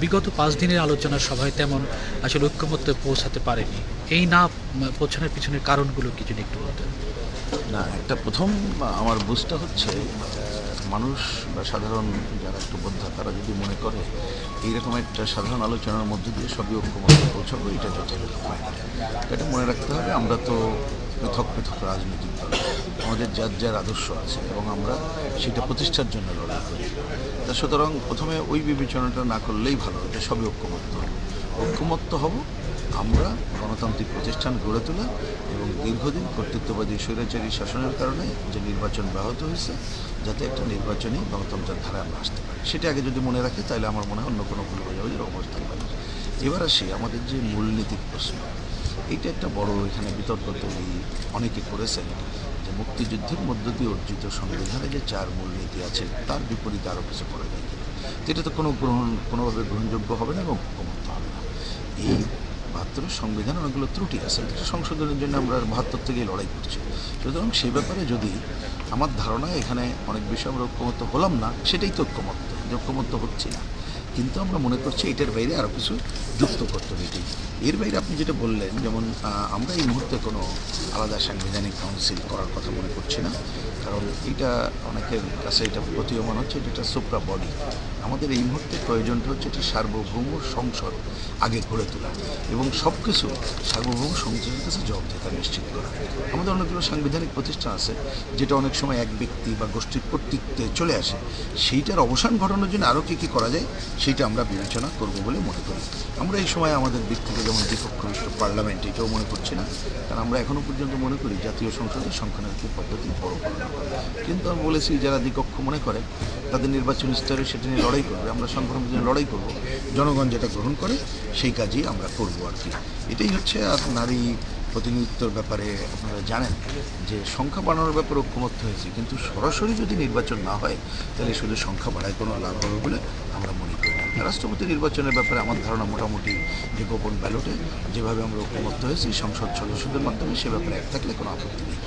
বিগত ৫ দিনের আলোচনা সভায় তেমন আসলে ঐক্যমত্যে পৌঁছাতে পারেনি। এই না পৌঁছানোর পিছনের কারণগুলো কি যদি একটু বলতেন? না, একটা প্রথম আমার বুঝটা হচ্ছে মানুষ বা সাধারণ যারা একটু বোদ্ধা তারা যদি মনে করে এইরকম একটা সাধারণ আলোচনার মধ্য দিয়ে সবই ঐক্যমত্যে পৌঁছাবো, এটা যথাযথ হয় না। এটা মনে রাখতে হবে, আমরা তো পৃথক পৃথক রাজনৈতিক দল, আমাদের যার যার আদর্শ আছে এবং আমরা সেটা প্রতিষ্ঠার জন্য লড়াই করি। তা সুতরাং প্রথমে ওই বিবেচনাটা না করলেই ভালো, এটা সবই ঐক্যমত্য হব। ঐক্যমত্য হব আমরা গণতান্ত্রিক প্রতিষ্ঠান গড়ে তোলা এবং দীর্ঘদিন কর্তৃত্ববাদী স্বৈরাচারী শাসনের কারণে যে নির্বাচন ব্যাহত হয়েছে, যাতে একটা নির্বাচনী গণতন্ত্রের ধারায় আমরা আসতে পারি, সেটা আগে যদি মনে রাখে তাহলে আমার মনে হয় অন্য কোনো ভুল বোঝাবুঝির অবস্থান পাই। এবার আসি আমাদের যে মূলনীতির প্রশ্ন, এইটা একটা বড় এখানে বিতর্ক তৈরি অনেকে করেছেন যে মুক্তিযুদ্ধের মধ্য দিয়ে অর্জিত সংবিধানে যে 4 মূলনীতি আছে তার বিপরীতে আরও কিছু করা যায় কিনা। তো এটা তো কোনোভাবে গ্রহণযোগ্য হবে না এবং ঐক্যমত্য হবে না। এই ৭২ সংবিধানে অনেকগুলো ত্রুটি আছে, এটা সংশোধনের জন্য আমরা ৭২ থেকেই লড়াই করছি। সুতরাং সে ব্যাপারে যদি আমার ধারণা এখানে অনেক বিষয় আমরা ঐক্যমত্য হলাম না, সেটাই তো ঐক্যমত্য, যে ঐক্যমত্য হচ্ছি না, কিন্তু আমরা মনে করছি এটার বাইরে আরও কিছু যুক্ত করতে হবে। এটাই এর বাইরে আপনি যেটা বললেন, যেমন আমরা এই মুহূর্তে কোনো আলাদা সাংবিধানিক কাউন্সিল করার কথা মনে করছি না, কারণ এটা অনেকের কাছে এটা প্রতীয়মান হচ্ছে এটা একটা সুপ্রা বডি। আমাদের এই মুহূর্তে প্রয়োজনটা হচ্ছে এটা সার্বভৌম সংসদ আগে গড়ে তোলা এবং সব কিছু সার্বভৌম সংসদের কাছে জবাবদিহিতা নিশ্চিত করা। আমাদের অনেকগুলো সাংবিধানিক প্রতিষ্ঠান আছে যেটা অনেক সময় এক ব্যক্তি বা গোষ্ঠীর কর্তৃত্বে চলে আসে, সেইটার অবসান ঘটানোর জন্য আরও কী কী করা যায় সেইটা আমরা বিবেচনা করব বলে মনে করি। আমরা এই সময় আমাদের দিক থেকে যেমন দ্বিপক্ষ পার্লামেন্ট এটাও মনে করছি না, কারণ আমরা এখনও পর্যন্ত মনে করি জাতীয় সংসদের সংখ্যানুপাতিক পদ্ধতি বড় করা। কিন্তু আমি বলেছি যারা দ্বিপক্ষ মনে করে তাদের নির্বাচনী স্তরে সেটা নিয়ে লড়াই করবে, আমরা সংখ্যানুপাতিক নিয়ে লড়াই করব, জনগণ যেটা গ্রহণ করে সেই কাজই আমরা করব আর কি। এটাই হচ্ছে। আর নারী প্রতিনিধিত্বর ব্যাপারে আপনারা জানেন যে সংখ্যা বাড়ানোর ব্যাপারে ঐক্যমত্য হয়েছে, কিন্তু সরাসরি যদি নির্বাচন না হয় তাহলে শুধু সংখ্যা বাড়ায় কোনো লাভ হবে বলে আমরা মনে করি না। রাষ্ট্রপতি নির্বাচনের ব্যাপারে আমার ধারণা মোটামুটি যে গোপন ব্যালটে যেভাবে আমরা ঐক্যমত্য হয়েছি সংসদ সদস্যদের মাধ্যমে, সে ব্যাপারে এক থাকলে কোনো আপত্তি নেই।